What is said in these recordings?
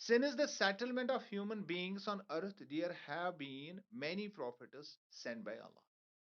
since the settlement of human beings on earth there have been many prophets sent by Allah,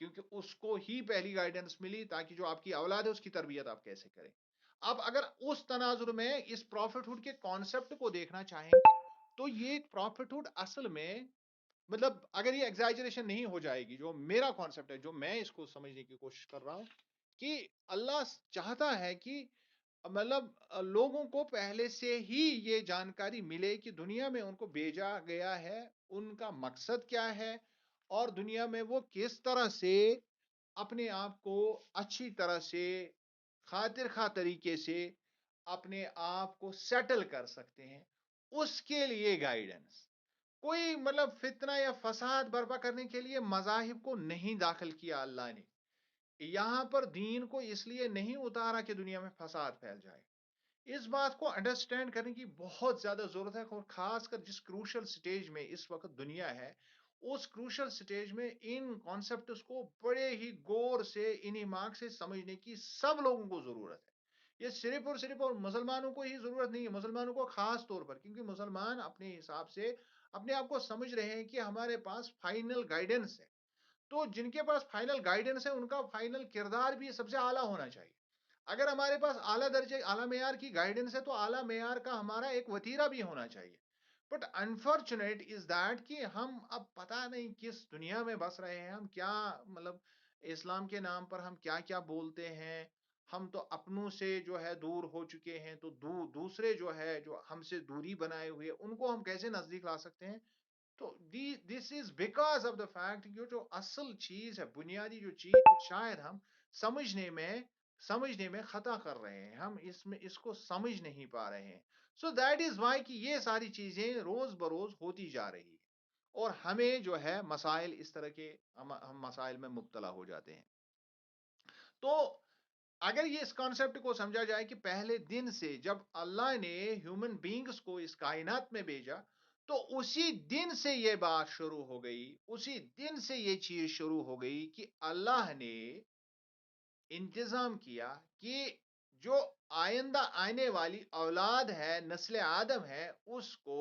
کیونکہ اس کو ہی پہلی guidance ملی تاکہ جو آپ کی اولاد ہے اس کی تربیت آپ کیسے کریں. اب اگر اس تناظر میں اس پروفٹہڈ کے کانسیپٹ کو دیکھنا چاہیں گے تو یہ پروفٹہڈ اصل میں مطلب اگر یہ ایگزیجریشن نہیں ہو جائے گی، جو میرا کانسیپٹ ہے، جو میں اس کو سمجھنے کی کوشش کر رہا ہوں کہ اللہ چاہتا ہے کہ مطلب لوگوں کو پہلے سے ہی یہ جانکاری ملے کہ دنیا میں ان کو بھیجا گیا ہے، ان کا مقصد کیا ہے، اور دنیا میں وہ کس طرح سے اپنے آپ کو اچھی طرح سے خاطر خواہ طریقے سے اپنے آپ کو سیٹل کر سکتے ہیں. اس کے لیے گائیڈنس. کوئی مطلب فتنہ یا فساد برپا کرنے کے لیے مذاہب کو نہیں داخل کیا اللہ نے. یہاں پر دین کو اس لیے نہیں اتارا کہ دنیا میں فساد پھیل جائے. اس بات کو انڈرسٹینڈ کرنے کی بہت زیادہ ضرورت ہے، اور خاص کر جس کروشل سٹیج میں اس وقت دنیا ہے، اس کروشل سٹیج میں ان کانسیپٹس کو بڑے ہی غور سے انہی مارک سے سمجھنے کی سب لوگوں کو ضرورت ہے. یہ صرف اور مسلمانوں کو ہی ضرورت نہیں ہے، مسلمانوں کو خاص طور پر، کیونکہ مسلمان اپنے حساب سے اپنے آپ کو سمجھ رہے ہیں کہ ہمارے پاس فائنل گائیڈنس ہے. تو جن کے پاس فائنل گائیڈنس ہے ان کا فائنل کردار بھی سب سے اعلیٰ ہونا چاہیے. اگر ہمارے پاس اعلیٰ درجے اعلیٰ معیار کی گائیڈنس ہے تو اعلیٰ معیار کا ہمارا ایک وتیرہ بھی ہونا چاہیے. بٹ انفارچونیٹ از دیٹ کہ ہم اب پتہ نہیں کس دنیا میں بس رہے ہیں. ہم کیا مطلب اسلام کے نام پر ہم کیا کیا بولتے ہیں. ہم تو اپنوں سے جو ہے دور ہو چکے ہیں، تو دوسرے جو ہے جو ہم سے دوری بنائے ہوئے ان کو ہم کیسے نزدیک لا سکتے ہیں. تو this is because of the fact جو اصل چیز ہے، بنیادی جو چیز شاید ہم سمجھنے میں خطا کر رہے ہیں. ہم اس کو سمجھ نہیں پا رہے ہیں. سو دیٹ از وائی کہ یہ ساری چیزیں روز بروز ہوتی جا رہی ہے، اور ہمیں جو ہے مسائل اس طرح کے ہم مسائل میں مبتلا ہو جاتے ہیں. تو اگر یہ اس کانسیپٹ کو سمجھا جائے کہ پہلے دن سے جب اللہ نے ہیومن بینگز کو اس کائنات میں بھیجا تو اسی دن سے یہ بات شروع ہو گئی، اسی دن سے یہ چیز شروع ہو گئی کہ اللہ نے انتظام کیا کہ جو آئندہ آنے والی اولاد ہے، نسل آدم ہے، اس کو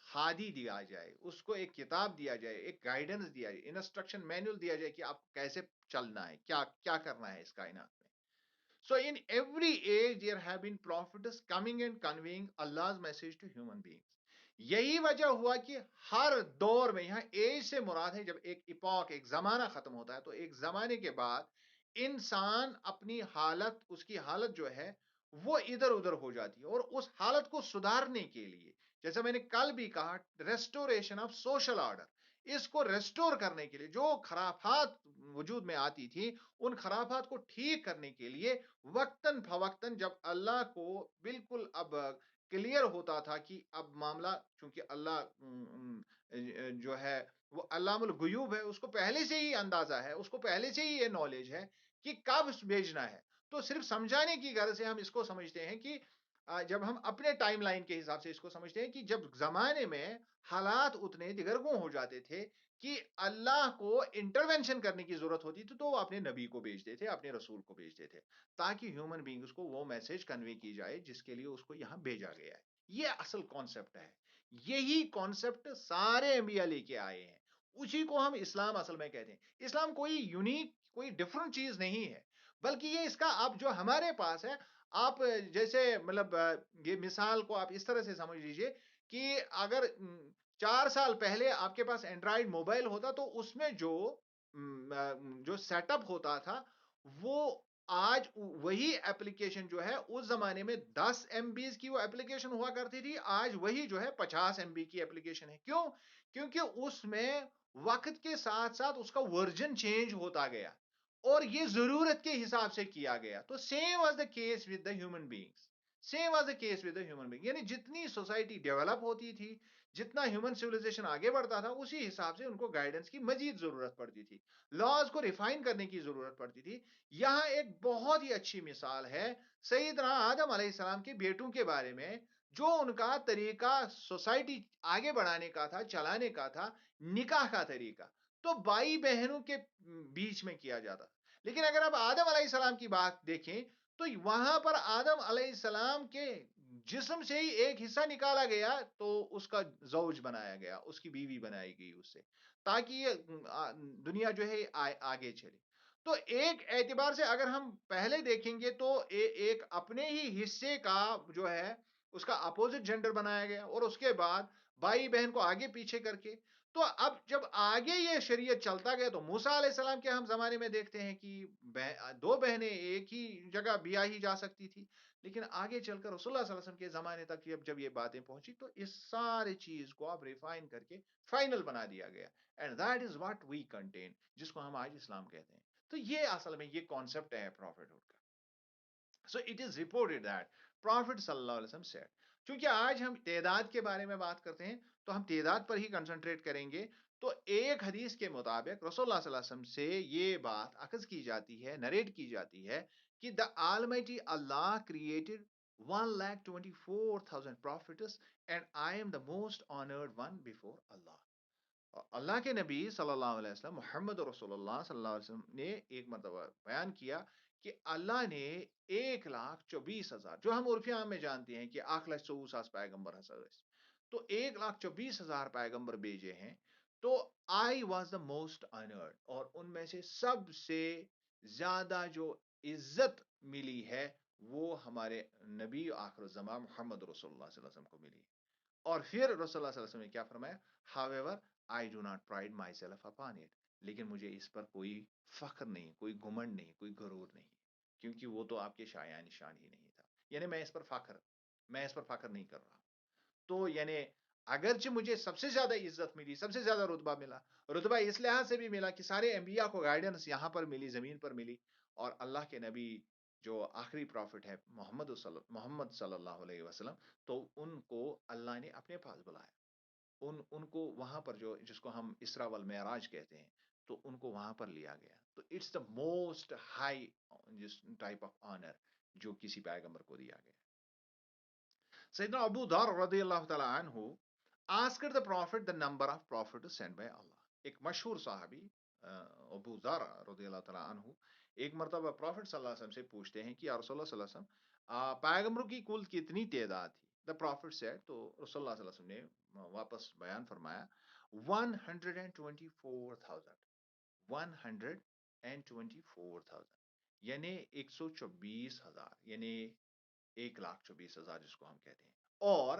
ہادی دیا جائے، اس کو ایک کتاب دیا جائے، ایک گائیڈنس دیا جائے، انسٹرکشن مینول دیا جائے کہ آپ کو کیسے چلنا ہے، کیا کیا کرنا ہے اس کائنات میں. So in every age there have been prophets coming and conveying Allah's message to human beings. یہی وجہ ہوا کہ ہر دور میں، یہاں ایج سے مراد ہے جب ایک ایپاک ایک زمانہ ختم ہوتا ہے تو ایک زمانے کے بعد انسان اپنی حالت، اس کی حالت جو ہے وہ ادھر ادھر ہو جاتی ہے، اور اس حالت کو سدھارنے کے لیے جیسا میں نے کل بھی کہا ریسٹوریشن آف سوشل آرڈر، اس کو ریسٹور کرنے کے لیے جو خرافات وجود میں آتی تھی ان خرافات کو ٹھیک کرنے کے لیے وقتاً فوقتاً جب اللہ کو بالکل اب کلیئر ہوتا تھا کہ اب معاملہ، چونکہ اللہ جو ہے وہ علام الغیوب ہے، اس کو پہلے سے ہی اندازہ ہے، اس کو پہلے سے ہی یہ نالج ہے کہ کب بھیجنا ہے. تو صرف سمجھانے کی غرض سے ہم اس کو سمجھتے ہیں کہ جب ہم اپنے ٹائم لائن کے حساب سے اس کو سمجھتے ہیں کہ جب زمانے میں حالات اتنے دگرگوں ہو جاتے تھے کہ اللہ کو انٹروینشن کرنے کی ضرورت ہوتی تھی تو وہ اپنے نبی کو بھیجتے تھے، اپنے رسول کو بھیجتے تھے تاکہ ہیومن بینگز کو وہ میسج کنوے کی جائے جس کے لیے اس کو یہاں بھیجا گیا ہے. یہ اصل کانسیپٹ ہے. یہی کانسیپٹ سارے انبیاء لے کے آئے ہیں. اسی کو ہم اسلام اصل میں کہتے ہیں. اسلام کوئی یونیک کوئی ڈفرنٹ چیز نہیں ہے، بلکہ یہ اس کا اب جو ہمارے پاس ہے، آپ جیسے مطلب یہ مثال کو آپ اس طرح سے سمجھ لیجئے کہ اگر 4 سال پہلے آپ کے پاس اینڈرائڈ موبائل ہوتا تو اس میں جو سیٹ اپ ہوتا تھا وہ آج وہی ایپلیکیشن جو ہے اس زمانے میں 10 MB کی وہ ایپلیکیشن ہوا کرتی تھی، آج وہی جو ہے 50 MB کی ایپلیکیشن ہے. کیوں؟ کیونکہ اس میں وقت کے ساتھ ساتھ اس کا ورژن چینج ہوتا گیا اور یہ ضرورت کے حساب سے کیا گیا. تو same was the case with the human beings. Same was the case with the human being. یعنی جتنی سوسائٹی ڈیولپ ہوتی تھی، جتنا ہیومن سیویلائزیشن آگے بڑھتا تھا، اسی حساب سے ان کو گائیڈنس کی مزید ضرورت پڑتی تھی، لاز کو ریفائن کرنے کی ضرورت پڑتی تھی. یہاں ایک بہت ہی اچھی مثال ہے سیدنا آدم علیہ السلام کے بیٹوں کے بارے میں، جو ان کا طریقہ سوسائٹی آگے بڑھانے کا تھا، چلانے کا تھا، نکاح کا طریقہ تو بھائی بہنوں کے بیچ میں کیا جاتا. لیکن اگر آپ آدم علیہ السلام کی بات دیکھیں تو وہاں پر آدم علیہ السلام کے جسم سے ہی ایک حصہ نکالا گیا تو اس کا زوج بنایا گیا، اس کی بیوی بنائی گئی اس سے، تاکہ یہ دنیا جو ہے آگے چلے۔ تو ایک اعتبار سے اگر ہم پہلے دیکھیں گے تو ایک اپنے ہی حصے کا جو ہے اس کا اپوزٹ جینڈر بنایا گیا، اور اس کے بعد بھائی بہن کو آگے پیچھے کر کے، تو اب جب آگے یہ شریعت چلتا گیا تو موسیٰ علیہ السلام کے ہم زمانے میں دیکھتے ہیں کہ دو بہنیں ایک ہی جگہ بیاہی جا سکتی تھی، لیکن آگے چل کر رسول اللہ صلی اللہ علیہ وسلم کے زمانے تک جب یہ باتیں پہنچی تو اس سارے چیز کو اب ریفائن کر کے فائنل بنا دیا گیا، and that is what we contain, جس کو ہم آج اسلام کہتے ہیں۔ تو یہ اصل میں یہ کانسیپٹ ہے پروفیٹ ہوڈ کا۔ So it is reported that prophet صلی اللہ علیہ وسلم سیڈ، چونکہ آج ہم تعداد کے بارے میں بات کرتے ہیں تو ہم تعداد پر ہی کنسنٹریٹ کریں گے۔ تو ایک حدیث کے مطابق رسول اللہ صلی اللہ علیہ وسلم سے یہ بات اخذ کی جاتی ہے، نریٹ کی جاتی ہے کہ دا Almighty Allah created 1,24,000 prophets and I am the most honored one before Allah۔ اللہ کے نبی صلی اللہ علیہ وسلم محمد رسول اللہ صلی اللہ علیہ وسلم نے ایک مرتبہ بیان کیا کہ اللہ نے 1,24,000، جو ہم عرفی عام میں جانتے ہیں کہ 1,24,000 پیغمبر حضرت، تو 1,24,000 پیغمبر بھیجے ہیں، تو I was the most honoured, اور ان میں سے سب سے زیادہ جو عزت ملی ہے وہ ہمارے نبی آخر الزمان محمد رسول اللہ صلی اللہ علیہ وسلم کو ملی۔ اور پھر رسول اللہ صلی اللہ علیہ وسلم نے کیا فرمایا؟ However, I do not pride myself upon it، لیکن مجھے اس پر کوئی فخر نہیں، کوئی گھمنڈ نہیں، کوئی غرور نہیں، کیونکہ وہ تو آپ کے شایع نشان ہی نہیں تھا، یعنی میں اس پر فخر نہیں کر رہا۔ تو یعنی اگرچہ مجھے سب سے زیادہ عزت ملی، سب سے زیادہ رتبہ ملا، رتبہ اس لحاظ سے بھی ملا کہ سارے انبیاء کو گائیڈنس یہاں پر ملی، زمین پر ملی، اور اللہ کے نبی جو آخری پروفٹ ہے محمد صلی اللہ علیہ وسلم، تو ان کو اللہ نے اپنے پاس بلایا، ان کو وہاں پر جو جس کو ہم اسرا والمعراج کہتے ہیں، تو ان کو وہاں پر لیا گیا۔ تو اٹس دا موسٹ ہائی جس ٹائپ آف آنر جو کسی پیغمبر کو دیا گیا۔ سیدنا ابو ذر رضی اللہ تعالی عنہ asked the prophet the number of prophets sent by Allah۔ ایک مشہور صحابی ابو ذر رضی اللہ تعالی عنہ ایک مرتبہ پروفٹ صلی اللہ علیہ وسلم سے پوچھتے ہیں کہ یا رسول اللہ صلی اللہ علیہ وسلم پیغمبروں کی کل کتنی تعداد تھی؟ دا پروفٹ سیڈ، تو رسول اللہ صلی اللہ علیہ وسلم نے واپس بیان فرمایا 124,000، 124,000 یعنی 124,000، یعنی 1,24,000 جس کو ہم کہتے ہیں، اور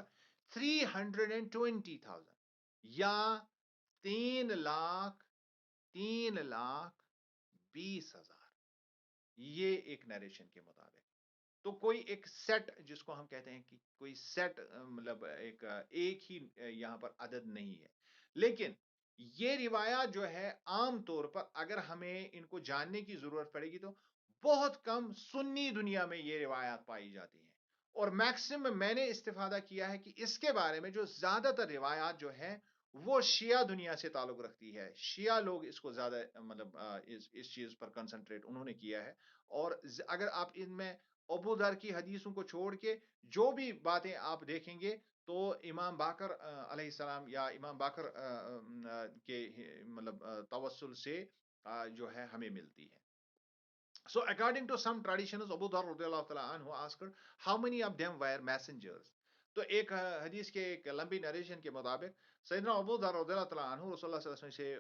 320,000 یا 3,20,000، یہ ایک نریشن کے مطابق۔ تو کوئی ایک سیٹ جس کو ہم کہتے ہیں کہ کوئی سیٹ مطلب ایک ہی یہاں پر عدد نہیں ہے، لیکن یہ روایات جو ہے عام طور پر اگر ہمیں ان کو جاننے کی ضرورت پڑے گی تو بہت کم سنی دنیا میں یہ روایات پائی جاتی ہیں، اور میکسیمم میں نے استفادہ کیا ہے کہ اس کے بارے میں جو زیادہ تر روایات جو ہے وہ شیعہ دنیا سے تعلق رکھتی ہے، شیعہ لوگ اس کو زیادہ مطلب اس چیز پر کنسنٹریٹ انہوں نے کیا ہے، اور اگر آپ ان میں ابو ذر کی حدیثوں کو چھوڑ کے جو بھی باتیں آپ دیکھیں گے تو امام باقر علیہ السلام یا امام باقر کے مطلب توسل سے جو ہے ہمیں ملتی ہے۔ So according to some traditions Abu Dharr radiallahu ta'ala anhu asked how many of them were messengers۔ تو ایک حدیث کے ایک لمبی نریشن کے مطابق سیدنا ابو ذر رضی اللہ تعالیٰ عنہ رسول اللہ صلی اللہ علیہ وسلم سے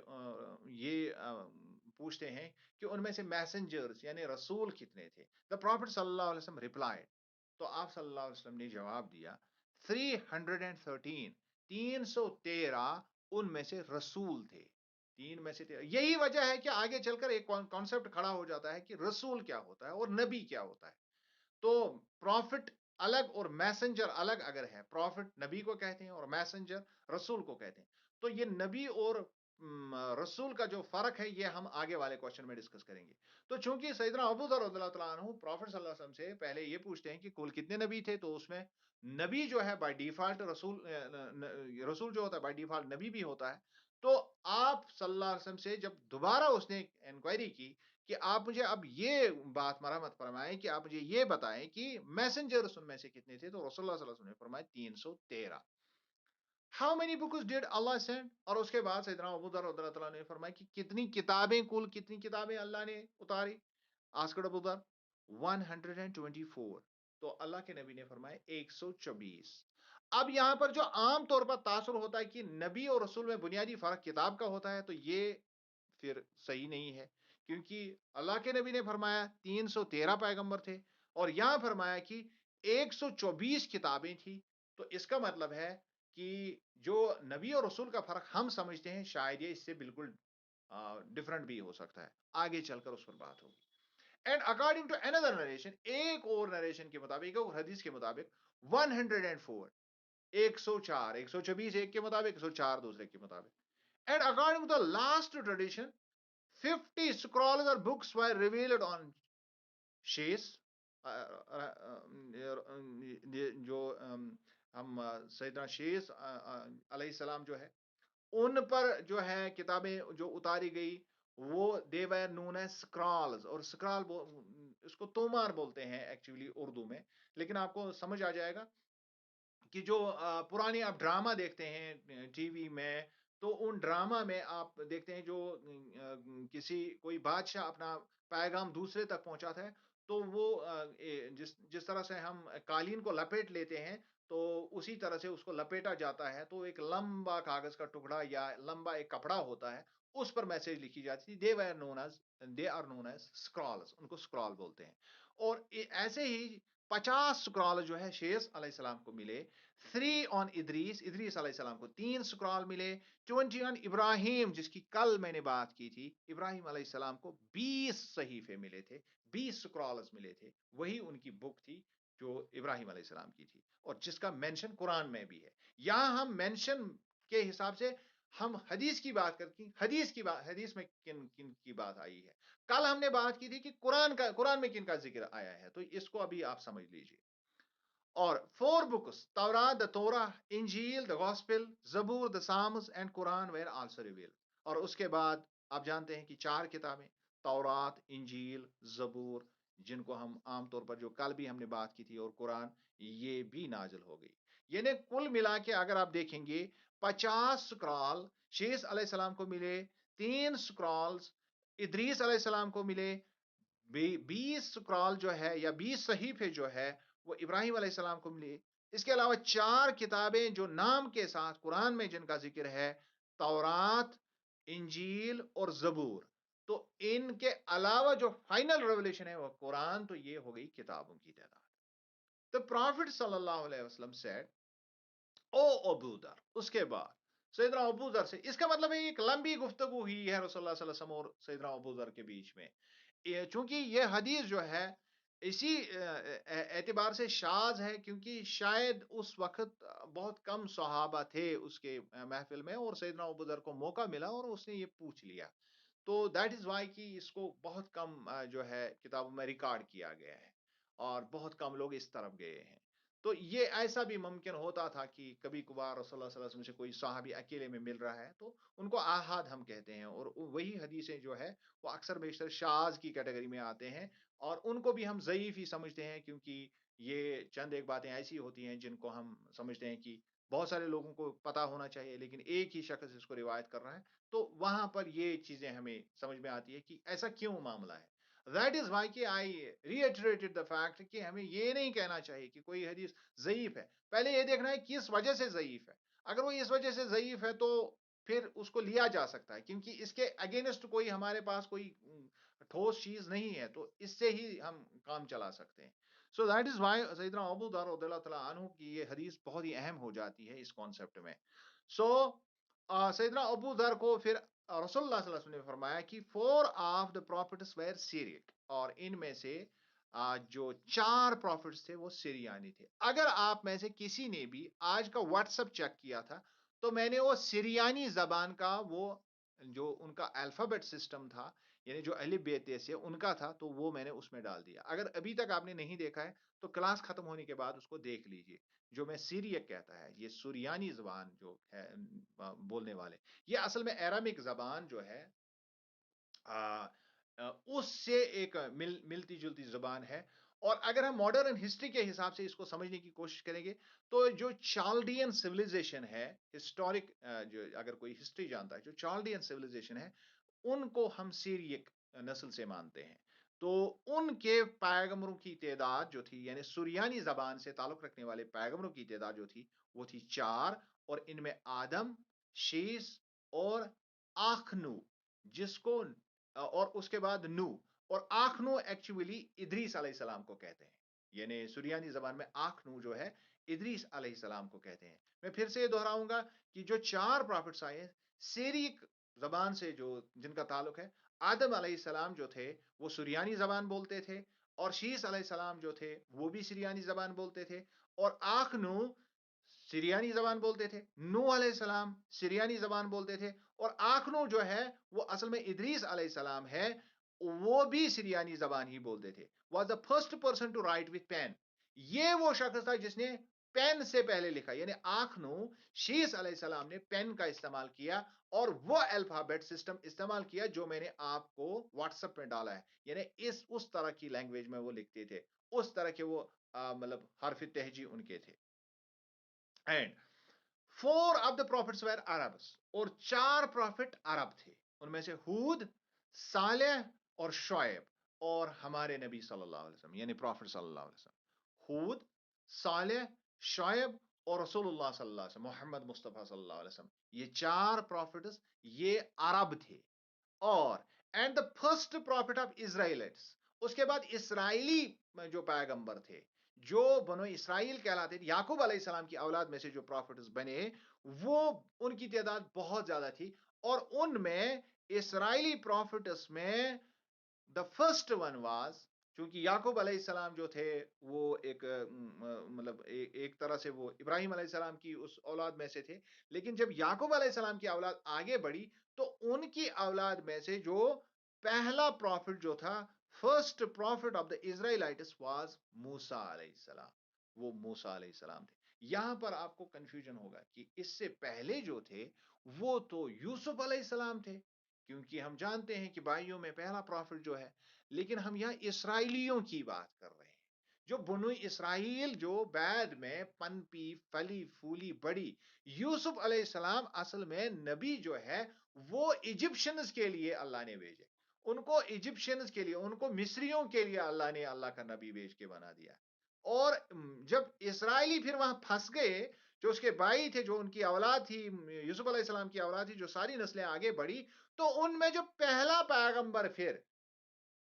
یہ پوچھتے ہیں کہ ان میں سے میسنجرز یعنی رسول کتنے تھے؟ the prophet صلی اللہ علیہ وسلم replied، تو آپ صلی اللہ علیہ وسلم نے جواب دیا 313، 313 ان میں سے رسول تھے، تین میں سے یہی وجہ ہے کہ آگے چل کر ایک کانسیپٹ کھڑا ہو جاتا ہے کہ رسول کیا ہوتا ہے اور نبی کیا ہوتا ہے۔ تو پروفٹ الگ اور میسنجر الگ اگر ہے، پروفٹ نبی کو کہتے ہیں اور میسنجر رسول کو کہتے ہیں، تو یہ نبی اور رسول کا جو فرق ہے یہ ہم آگے والے کوشچن میں ڈسکس کریں گے۔ تو چونکہ سیدنا ابو ذر رضی اللہ تعالیٰ عنہ پروفٹ صلی اللہ علیہ وسلم سے پہلے یہ پوچھتے ہیں کہ کل کتنے نبی تھے، تو اس میں نبی جو ہے بائی ڈیفالٹ رسول جو ہوتا ہے بائی ڈیفالٹ نبی بھی ہوتا ہے۔ تو آپ صلی اللہ علیہ وسلم سے جب دوبارہ اس نے انکوائری کی کہ آپ مجھے اب یہ بات مرمت فرمائیں کہ آپ مجھے یہ بتائیں کہ میسنجرز ان میں سے کتنے تھے، تو رسول اللہ صلی اللہ علیہ وسلم نے فرمایا 313۔ How many books did Allah send؟ اور اس کے بعد سیدنا ابو ذر رضی اللہ عنہ نے فرمایا کہ کتنی کتابیں، کل کتنی کتابیں اللہ نے اتاری؟ آسکڈ ابو ذر، 124. تو اللہ کے نبی نے فرمایا 124. اب یہاں پر جو عام طور پر تاثر ہوتا ہے کہ نبی اور رسول میں بنیادی فرق کتاب کا ہوتا ہے، تو یہ پھر صحیح نہیں ہے، کیونکہ اللہ کے نبی نے فرمایا 313 پیغمبر تھے، اور یہاں فرمایا کہ 124 کتابیں تھیں. تو اس کا مطلب ہے کہ جو نبی اور رسول کا فرق ہم سمجھتے ہیں، شاید یہ اس سے بالکل ڈفرنٹ بھی ہو سکتا ہے. آگے چل کر اس پر بات ہوگی. And according to another narration, ایک اور نریشن کے مطابق اور حدیث کے مطابق 104، 104، 124 ایک کے مطابق، 104 دوسرے کے مطابق. And according to last tradition 50 scrolls or books were revealed on شیس. جو ہم سیدنا شیس علیہ السلام جو ہے ان پر جو ہے کتابیں جو اتاری گئی، وہ they were known as scrolls. اور سکرال اس کو تومار بولتے ہیں ایکچولی اردو میں، لیکن آپ کو سمجھ آ جائے گا کہ جو پرانی آپ ڈرامہ دیکھتے ہیں ٹی وی میں، تو ان ڈرامہ میں آپ دیکھتے ہیں جو کسی کوئی بادشاہ اپنا پیغام دوسرے تک پہنچاتا ہے، تو وہ جس طرح سے ہم قالین کو لپیٹ لیتے ہیں، تو اسی طرح سے اس کو لپیٹا جاتا ہے، تو ایک لمبا کاغذ کا ٹکڑا یا لمبا ایک کپڑا ہوتا ہے، اس پر میسج لکھی جاتی تھی. دے آر نون ایز اسکرالز، ان کو اسکرال بولتے ہیں. اور ایسے ہی 50 سکرال جو ہے شیس علیہ السلام کو ملے. 3 آن ادریس، ادریس علیہ السلام کو 3 سکرال ملے. 20 آن ابراہیم، جس کی کل میں نے بات کی تھی، ابراہیم علیہ السلام کو 20 صحیفے ملے تھے، 20 سکرالز ملے تھے. وہی ان کی بک تھی جو ابراہیم علیہ السلام کی تھی، اور جس کا مینشن قرآن میں بھی ہے. یہاں ہم مینشن کے حساب سے ہم حدیث کی بات کرتے ہیں. حدیث میں کن کن کی بات آئی ہے. کل ہم نے بات کی تھی کہ قرآن میں کن کا ذکر آیا ہے، تو اس کو ابھی آپ سمجھ لیجئے. اور 4 books، تورات، the Torah، انجیل، the gospel، زبور، the psalms and Quran were also revealed. اور اس کے بعد آپ جانتے ہیں کہ 4 کتابیں، تورات، انجیل، زبور، جن کو ہم عام طور پر جو کل بھی ہم نے بات کی تھی، اور قرآن، یہ بھی نازل ہو گئی. یعنی کل ملا کے اگر آپ دیکھیں گے 50 سکرال شیس علیہ السلام کو ملے، 3 سکرالز ادریس علیہ السلام کو ملے، 20 سکرال جو ہے یا 20 صحیفے جو ہے وہ ابراہیم علیہ السلام کو ملی. اس کے علاوہ 4 کتابیں جو نام کے ساتھ قرآن میں جن کا ذکر ہے، تورات، انجیل اور زبور. تو ان کے علاوہ جو فائنل ریولیشن ہے وہ قرآن. تو یہ ہو گئی کتابوں کی تعداد. تو پرافٹ صلی اللہ علیہ وسلم سیڈ او ابو ذر. اس کے بعد سیدنا ابو ذر سے، اس کا مطلب ہے ایک لمبی گفتگو ہوئی ہے رسول اللہ صلی اللہ علیہ وسلم اور سیدنا ابو ذر کے بیچ میں. چونکہ یہ حدیث جو ہے اسی اعتبار سے شاذ ہے، کیونکہ شاید اس وقت بہت کم صحابہ تھے اس کے محفل میں، اور سیدنا ابو ذر کو موقع ملا اور اس نے یہ پوچھ لیا. تو دیٹ از وائی کہ اس کو بہت کم جو ہے کتابوں میں ریکارڈ کیا گیا ہے، اور بہت کم لوگ اس طرف گئے ہیں. تو یہ ایسا بھی ممکن ہوتا تھا کہ کبھی کبھار رسول اللہ صلی اللہ علیہ وسلم سے کوئی صحابی اکیلے میں مل رہا ہے، تو ان کو آحاد ہم کہتے ہیں، اور وہی حدیثیں جو ہے وہ اکثر بیشتر شاذ کی کیٹیگری میں آتے ہیں، اور ان کو بھی ہم ضعیف ہی سمجھتے ہیں، کیونکہ یہ چند ایک باتیں ایسی ہوتی ہیں جن کو ہم سمجھتے ہیں کہ بہت سارے لوگوں کو پتا ہونا چاہیے، لیکن ایک ہی شخص اس کو روایت کر رہا ہے، تو وہاں پر یہ چیزیں ہمیں سمجھ میں آتی ہے کہ ایسا کیوں معاملہ ہے. That is why کہ I reiterated the fact کہ ہمیں یہ نہیں کہنا چاہیے کہ کوئی حدیث ضعیف ہے. پہلے یہ دیکھنا ہے کس وجہ سے ضعیف ہے. اگر وہ اس وجہ سے ضعیف ہے تو پھر اس کو لیا جا سکتا ہے، کیونکہ اس کے اگینسٹ کوئی ہمارے پاس کوئی ٹھوس چیز نہیں ہے، تو اس سے ہی ہم کام چلا سکتے ہیں. سو دیٹ از وائی سیدنا ابو ذر رضی اللہ تعالیٰ عنہ کی یہ حدیث بہت ہی اہم ہو جاتی ہے اس کانسیپٹ میں. سو سیدنا ابو ذر کو پھر رسول اللہ صلی اللہ علیہ وسلم نے فرمایا کہ 4 of the prophets Veer Syriac, اور ان میں سے جو 4 پروفٹس تھے وہ سیریانی تھے. اگر آپ میں سے کسی نے بھی آج کا واٹس ایپ چیک کیا تھا، تو میں نے وہ سیریانی زبان کا وہ جو ان کا الفابیٹ سسٹم تھا، یعنی جو الف ب ت سے ان کا تھا، تو وہ میں نے اس میں ڈال دیا. اگر ابھی تک آپ نے نہیں دیکھا ہے تو کلاس ختم ہونے کے بعد اس کو دیکھ لیجئے. جو میں سیریک کہتا ہے، یہ سوریانی زبان جو ہے بولنے والے، یہ اصل میں ایرامک زبان جو ہے اس سے ایک ملتی جلتی زبان ہے. اور اگر ہم ماڈرن ہسٹری کے حساب سے اس کو سمجھنے کی کوشش کریں گے، تو جو چالڈین سویلائزیشن ہے، ہسٹورک جو اگر کوئی ہسٹری جانتا ہے، جو چالڈین سویلائزیشن ہے، ان کو ہم سیریک نسل سے مانتے ہیں. تو ان کے پیغمبروں کی تعداد جو تھی، یعنی سریانی زبان سے تعلق رکھنے والے پیغمبروں کی تعداد جو تھی وہ تھی 4، اور ان میں آدم، شیس اور آخنو، جس کو اور اس کے بعد نو، اور آخنو ایکچولی ادریس علیہ السلام کو کہتے ہیں، یعنی سریانی زبان میں آخنو جو ہے ادریس علیہ السلام کو کہتے ہیں۔ میں پھر سے یہ دہراؤں گا کہ جو 4 پروفٹس آئے ہیں سیریک زبان سے، جو جن کا تعلق ہے، آدم علیہ السلام جو تھے وہ سریانی زبان بولتے تھے، اور شیس علیہ السلام جو تھے وہ بھی سریانی زبان بولتے تھے، اور آخنو سریانی زبان بولتے تھے، نو علیہ السلام سریانی زبان بولتے تھے، اور آخنو جو ہے وہ اصل میں ادریس علیہ السلام ہے، وہ بھی سریانی زبان ہی بولتے تھے۔ Was the first person to write with pen, یہ وہ شخص تھا جس نے پین سے پہلے لکھا، یعنی آخنو شیس علیہ السلام نے پین کا استعمال کیا، اور وہ الفابیٹ سسٹم استعمال کیا جو میں نے آپ کو واٹس ایپ پہ ڈالا ہے، یعنی اس طرح کی لینگویج میں وہ لکھتے تھے، اس طرح کے وہ مطلب حرف تہجی ان کے تھے۔ And 4 of the prophets were Arabs، اور 4 پروفٹ عرب تھے، ان میں سے ہود، صالح اور شعیب، اور ہمارے نبی صلی اللہ علیہ وسلم یعنی پروفٹ صلی اللہ علیہ وسلم، ہود، صالح، شعیب اور رسول اللہ صلی اللہ علیہ وسلم، محمد مصطفیٰ صلی اللہ علیہ وسلم، یہ 4 پروفٹس یہ عرب تھے۔ اور and the first prophet of Israelites, اس کے بعد اسرائیلی جو پیغمبر تھے، جو بنو اسرائیل کہلاتے تھے، یعقوب علیہ السلام کی اولاد میں سے جو پروفٹس بنے، وہ ان کی تعداد بہت زیادہ تھی، اور ان میں اسرائیلی پروفٹس میں دا فرسٹ ون واز، چونکہ یعقوب علیہ السلام جو تھے وہ ایک مطلب ایک طرح سے وہ ابراہیم علیہ السلام کی اس اولاد میں سے تھے، لیکن جب یعقوب علیہ السلام کی اولاد آگے بڑھی تو ان کی اولاد میں سے جو پہلا پروفٹ جو تھا، first prophet of the Israelites was موسیٰ علیہ السلام، وہ موسیٰ علیہ السلام تھے۔ یہاں پر آپ کو کنفیوژن ہوگا کہ اس سے پہلے جو تھے وہ تو یوسف علیہ السلام تھے، کیونکہ ہم جانتے ہیں کہ بھائیوں میں پہلا پروفٹ جو ہے، لیکن ہم یہاں اسرائیلیوں کی بات کر رہے ہیں، جو بنو اسرائیل جو بعد میں پنپی پھلی پھولی بڑی۔ یوسف علیہ السلام اصل میں نبی جو ہے وہ ایجپشنز کے لیے اللہ نے بھیجے، ان کو ایجپشنز کے لیے، ان کو مصریوں کے لیے اللہ نے اللہ کا نبی بھیج کے بنا دیا، اور جب اسرائیلی پھر وہاں پھنس گئے، جو اس کے بھائی تھے، جو ان کی اولاد تھی، یوسف علیہ السلام کی اولاد تھی، جو ساری نسلیں آگے بڑھی، تو ان میں جو پہلا پیغمبر پھر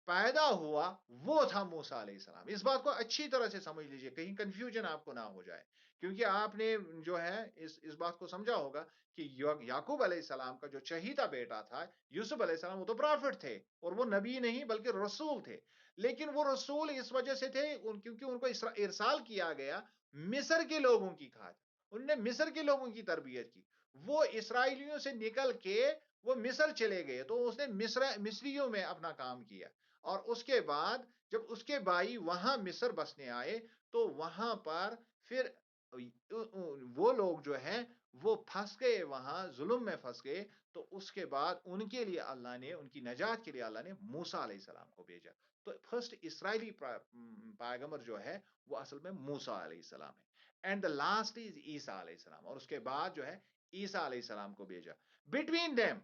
پیدا ہوا وہ تھا موسیٰ علیہ السلام۔ اس بات کو اچھی طرح سے سمجھ لیجئے، کہیں کنفیوژن آپ کو نہ ہو جائے، کیونکہ آپ نے جو ہے اس بات کو سمجھا ہوگا کہ یعقوب علیہ السلام کا جو چہیتا بیٹا تھا یوسف علیہ السلام، وہ تو پرافٹ تھے، اور وہ نبی نہیں بلکہ رسول تھے، لیکن وہ رسول اس وجہ سے تھے کیونکہ ان کو ارسال کیا گیا مصر کے لوگوں کی کھاد، انہوں نے مصر کے لوگوں کی تربیت کی، وہ اسرائیلیوں سے نکل کے وہ مصر چلے گئے، تو اس نے مصریوں میں اپنا کام کیا، اور اس کے بعد جب اس کے بھائی وہاں مصر بسنے آئے تو وہاں پر پھر وہ لوگ جو ہیں وہ پھنس گئے، وہاں ظلم میں پھنس گئے، تو اس کے بعد ان کے لیے اللہ نے، ان کی نجات کے لیے اللہ نے موسیٰ علیہ السلام کو بھیجا۔ تو فرسٹ اسرائیلی پیغمبر جو ہے وہ اصل میں موسیٰ علیہ السلام ہے، اینڈ دا لاسٹ از عیسیٰ علیہ السلام، اور اس کے بعد جو ہے عیسیٰ علیہ السلام کو بھیجا۔ بٹوین دیم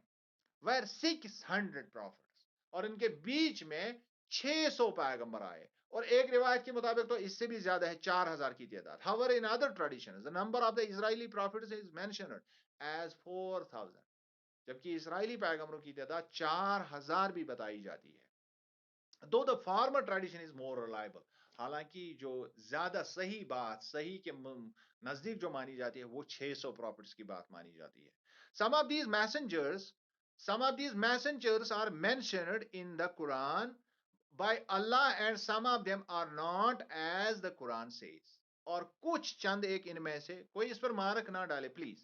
were 600 prophets، اور ان کے بیچ میں 600 پیغمبر آئے، اور ایک روایت کے مطابق تو اس سے بھی زیادہ ہے، 4000 کی تعداد۔ However, in other traditions, the number of the Israeli prophets is mentioned as 4000، جبکہ اسرائیلی پیغمبروں کی تعداد 4000 بھی بتائی جاتی ہے۔ Though the former tradition is more reliable، حالانکہ جو زیادہ صحیح بات، صحیح کے نزدیک جو مانی جاتی ہے وہ 600 پروفٹس کی بات مانی جاتی ہے۔ Some of these messengers are mentioned in the Quran by Allah and some of them are not as the Quran says، اور کچھ چند ایک ان میں سے، کوئی اس پر مارک نہ ڈالے پلیز،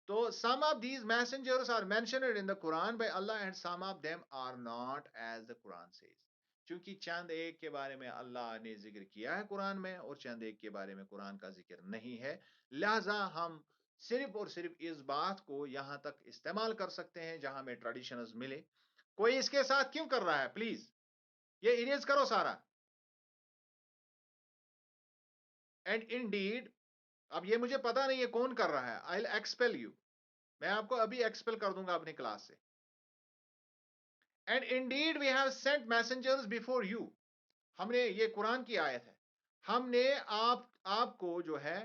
تو some of these messengers are mentioned in the Quran by Allah and some of them are not as the Quran says، چونکہ چند ایک کے بارے میں اللہ نے ذکر کیا ہے قرآن میں، اور چند ایک کے بارے میں قرآن کا ذکر نہیں ہے، لہذا ہم صرف اور صرف اس بات کو یہاں تک استعمال کر سکتے ہیں جہاں میں ٹریڈیشنز ملے۔ کوئی اس کے ساتھ کیوں کر رہا ہے؟ پلیز یہ اریز کرو سارا۔ اینڈ انڈیڈ، اب یہ مجھے پتا نہیں ہے کون کر رہا ہے، آئی ول ایکسپیل یو، میں آپ کو ابھی ایکسپیل کر دوں گا اپنی کلاس سے۔ And indeed we have sent messengers before you. ہم نے، یہ قرآن کی آیت ہے، ہم نے آپ کو جو ہے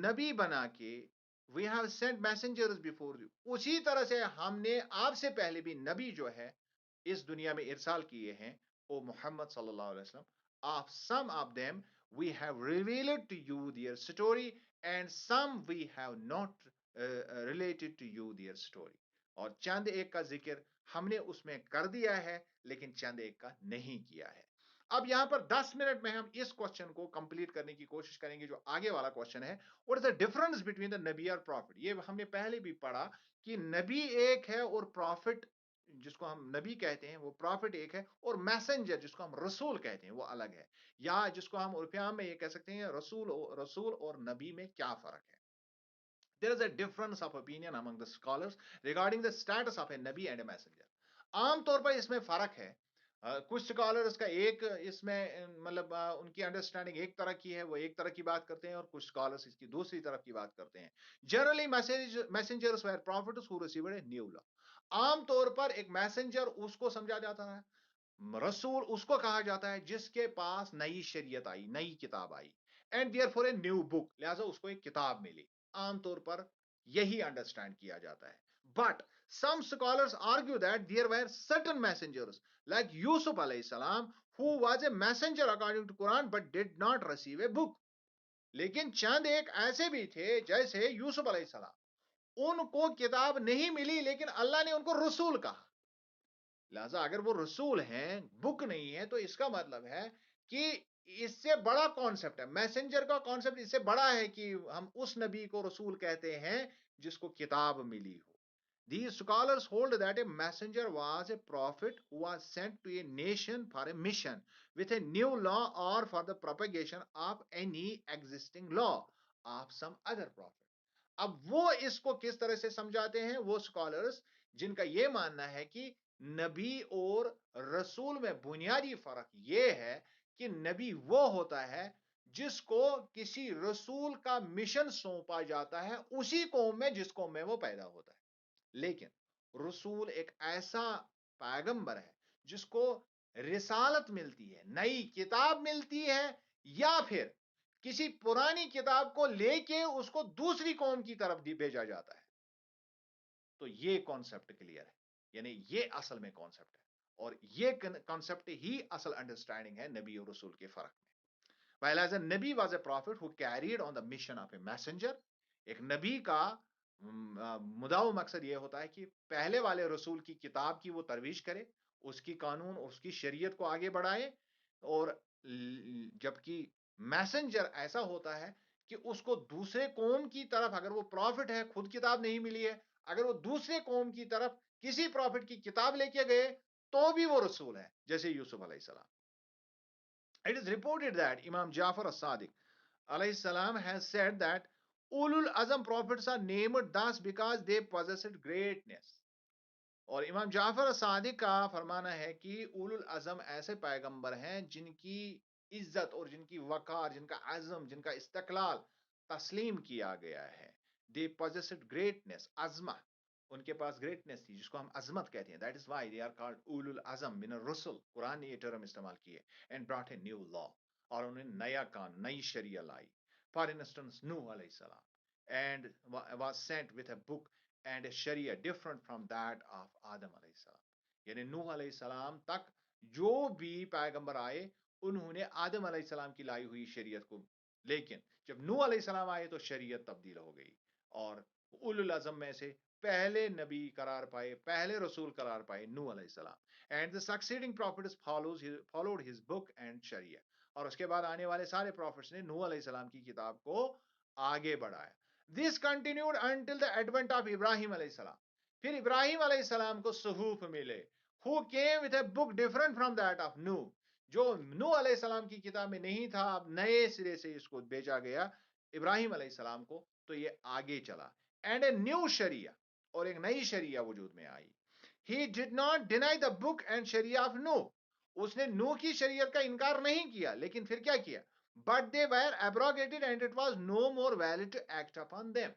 نبی بنا کے، we have sent messengers before you, اسی طرح سے ہم نے آپ سے پہلے بھی نبی جو ہے اس دنیا میں ارسال کیے ہیں، او محمد صلی اللہ علیہ وسلم. Of some of them we have revealed to you their story, and some we have not related to you their story. اور چند ایک کا ذکر ہم نے اس میں کر دیا ہے، لیکن چند ایک کا نہیں کیا ہے. اب یہاں پر 10 منٹ میں ہم اس کوشچن کو کمپلیٹ کرنے کی کوشش کریں گے جو آگے والا کوشچن ہے. What is the difference between the نبی اور پروفٹ؟ یہ ہم نے پہلے بھی پڑھا کہ نبی ایک ہے اور پروفٹ جس کو ہم نبی کہتے ہیں وہ پروفٹ ایک ہے، اور میسنجر جس کو ہم رسول کہتے ہیں وہ الگ ہے. یا جس کو ہم عرفیام میں یہ کہہ سکتے ہیں رسول اور نبی میں کیا فرق ہے. There is a difference of opinion among the scholars regarding the status of a nabi and a messenger. عام طور پر اس میں فرق ہے. کچھ سکالرز کا ایک اس میں مطلب ان کی انڈرسٹینڈنگ ایک طرح کی ہے، وہ ایک طرح کی بات کرتے ہیں، اور کچھ سکالرز اس کی دوسری طرف کی بات کرتے ہیں. Generally messengers were prophets who received a new law. عام طور پر ایک میسنجر اس کو سمجھا جاتا ہے، رسول اس کو کہا جاتا ہے جس کے پاس نئی شریعت آئی، نئی کتاب آئی. And therefore a new book, لہٰذا اس کو ایک کتاب ملی. عام طور پر یہی انڈرسٹینڈ کیا جاتا ہے. But some scholars argue that there were certain messengers like یوسف علیہ السلام who was a messenger according to Quran but did not receive a book. لیکن چند ایک ایسے بھی تھے جیسے یوسف علیہ السلام، ان کو کتاب نہیں ملی لیکن اللہ نے ان کو رسول کہا. لہذا اگر وہ رسول ہیں، بک نہیں ہے، تو اس کا مطلب ہے کہ اس سے بڑا کانسیپٹ ہے، میسنجر کا کانسیپٹ اس سے بڑا ہے کہ ہم اس نبی کو رسول کہتے ہیں جس کو کتاب ملی ہو. These scholars hold that a messenger was a prophet who was sent to a nation for a mission with a new law or for the propagation of any existing law of some other prophet. اب وہ اس کو کس طرح سے سمجھاتے ہیں وہ scholars جن کا یہ ماننا ہے کہ نبی اور رسول میں بنیادی فرق یہ ہے کہ نبی وہ ہوتا ہے جس کو کسی رسول کا مشن سونپا جاتا ہے اسی قوم میں جس قوم میں وہ پیدا ہوتا ہے. لیکن رسول ایک ایسا پیغمبر ہے جس کو رسالت ملتی ہے، نئی کتاب ملتی ہے، یا پھر کسی پرانی کتاب کو لے کے اس کو دوسری قوم کی طرف بھیجا جاتا ہے. تو یہ کانسیپٹ کلیئر ہے، یعنی یہ اصل میں کانسیپٹ ہے، اور یہ کانسیپٹ ہی اصل انڈرسٹینڈنگ ہے نبی اور رسول کے فرق میں. While as a Nabi was a prophet who carried on the mission of a messenger. ایک نبی کا مدعا و مقصد یہ ہوتا ہے کہ پہلے والے رسول کی کتاب کی وہ ترویج کرے، اس کی قانون اور اس کی شریعت کو آگے بڑھائے. اور جبکہ میسنجر ایسا ہوتا ہے کہ اس کو دوسرے قوم کی طرف، اگر وہ پروفٹ ہے خود کتاب نہیں ملی ہے، اگر وہ دوسرے قوم کی طرف کسی پروفٹ کی کتاب لے کے گئے تو بھی وہ رسول ہے، جیسے یوسف علیہ السلام. It is reported that Imam Jafar as-Sadiq alayhi salam has said that Ulul Azam prophets are named thus because they possessed greatness. اور امام جعفر صادق کا فرمانا ہے کہ اول العزم ایسے پیغمبر ہیں جن کی عزت اور جن کی وقار، جن کا عزم، جن کا استقلال تسلیم کیا گیا ہے. They possessed greatness، عظمہ، ان کے پاس گریٹنس تھی جس کو ہم عظمت کہتے ہیں. That is why they are called اول العزم من الرسل. قرآن نے یہ ٹرم استعمال کی ہے. And brought a new law, اور انہوں نے نیا قانون، نئی شریعہ لائی. فار انسٹنس نوح علیہ السلام and was sent with a book and a شریعہ ڈفرنٹ فرام دیٹ آف آدم علیہ السلام. یعنی نوح علیہ السلام تک جو بھی پیغمبر آئے انہوں نے آدم علیہ السلام کی لائی ہوئی شریعت کو، لیکن جب نوح علیہ السلام آئے تو شریعت تبدیل ہو گئی، اور اول العزم میں سے پہلے نبی قرار پائے، پہلے رسول قرار پائے نوح علیہ السلام. And the succeeding prophets followed his book and شریعہ. اور اس کے بعد آنے والے سارے پروفٹس نے نوح علیہ السلام کی کتاب کو آگے بڑھایا. This continued until the advent of ابراہیم علیہ السلام. پھر ابراہیم علیہ السلام کو صحف ملے who came with a book different from that of Nuh. جو نوح علیہ السلام کی کتاب میں نہیں تھا، اب نئے سرے سے اس کو بھیجا گیا ابراہیم علیہ السلام کو، تو یہ آگے چلا. اینڈ اے نیو شریعہ، اور ایک نئی شریعہ وجود میں آئی. He did not deny the book and Shariah of Nuh. اس نے نوح کی شریعت کا انکار نہیں کیا، لیکن پھر کیا کیا؟ But they were abrogated and it was no more valid to act upon them.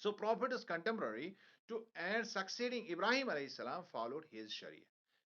So prophet is contemporary to and succeeding Ibrahim alayhi salam followed his sharia.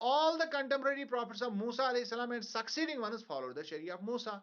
All the contemporary prophets of Musa alayhi salam and succeeding ones followed the Sharia of Musa.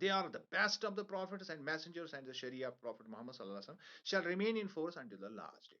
They are the best of the prophets and messengers, and the Sharia of Prophet Muhammad sallallahu alaihi wasallam shall remain in force until the last day.